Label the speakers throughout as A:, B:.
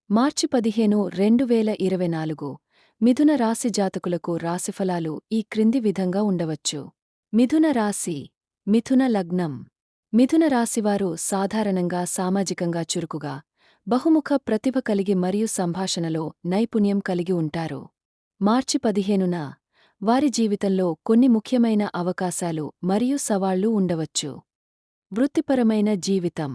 A: మార్చి 15, 2024 మిథున రాశి జాతకులకు రాశిఫలాలు ఈ క్రింది విధంగా ఉండవచ్చు. మిథున రాశి, మిథున లగ్నం. మిథున రాశివారు సాధారణంగా సామాజికంగా చురుకుగా, బహుముఖ ప్రతిభ కలిగి మరియు సంభాషణలో నైపుణ్యం కలిగి ఉంటారు. మార్చి 15న వారి జీవితంలో కొన్ని ముఖ్యమైన అవకాశాలు మరియు సవాళ్లు ఉండవచ్చు. వృత్తిపరమైన జీవితం.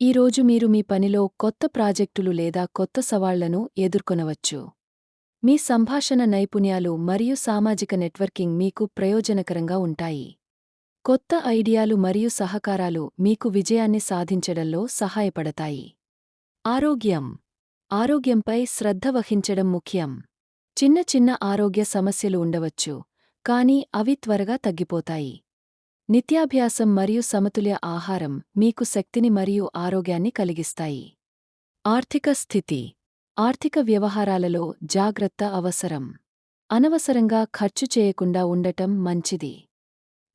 A: ఈరోజు మీరు మీ పనిలో కొత్త ప్రాజెక్టులు లేదా కొత్త సవాళ్లను ఎదుర్కొనవచ్చు. మీ సంభాషణ నైపుణ్యాలు మరియు సామాజిక నెట్వర్కింగ్ మీకు ప్రయోజనకరంగా ఉంటాయి. కొత్త ఐడియాలు మరియు సహకారాలు మీకు విజయాన్ని సాధించడంలో సహాయపడతాయి. ఆరోగ్యం. ఆరోగ్యంపై శ్రద్ధ వహించడం ముఖ్యం. చిన్న చిన్న ఆరోగ్య సమస్యలు ఉండవచ్చు, కానీ అవి త్వరగా తగ్గిపోతాయి. నిత్యాభ్యాసం మరియు సమతుల్య ఆహారం మీకు శక్తిని మరియు ఆరోగ్యాన్ని కలిగిస్తాయి. ఆర్థిక స్థితి. ఆర్థిక వ్యవహారాలలో జాగ్రత్త అవసరం. అనవసరంగా ఖర్చు చేయకుండా ఉండటం మంచిది.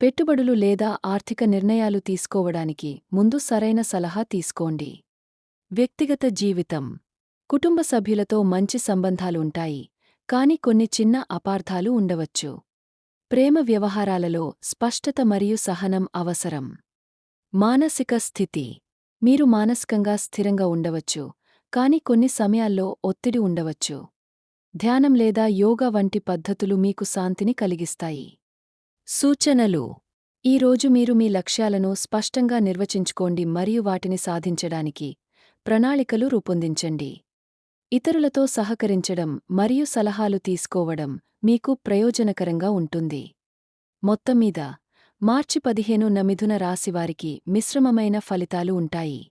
A: పెట్టుబడులు లేదా ఆర్థిక నిర్ణయాలు తీసుకోవడానికి ముందు సరైన సలహా తీసుకోండి. వ్యక్తిగత జీవితం. కుటుంబ సభ్యులతో మంచి సంబంధాలుంటాయి, కాని కొన్ని చిన్న అపార్థాలు ఉండవచ్చు. ప్రేమ వ్యవహారాలలో స్పష్టత మరియు సహనం అవసరం. మానసిక స్థితి. మీరు మానసికంగా స్థిరంగా ఉండవచ్చు, కాని కొన్ని సమయాల్లో ఒత్తిడి ఉండవచ్చు. ధ్యానం లేదా యోగా వంటి పద్ధతులు మీకు శాంతిని కలిగిస్తాయి. సూచనలు. ఈ రోజు మీరు మీ లక్ష్యాలను స్పష్టంగా నిర్వచించుకోండి మరియు వాటిని సాధించడానికి ప్రణాళికలు రూపొందించండి. ఇతరులతో సహకరించడం మరియు సలహాలు తీసుకోవడం మీకు ప్రయోజనకరంగా ఉంటుంది. మొత్తంమీద మార్చి 15న మిథున రాశివారికి మిశ్రమమైన ఫలితాలు ఉంటాయి.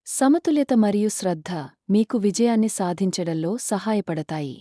A: సమతుల్యత మరియు శ్రద్ధ మీకు విజయాన్ని సాధించడంలో సహాయపడతాయి.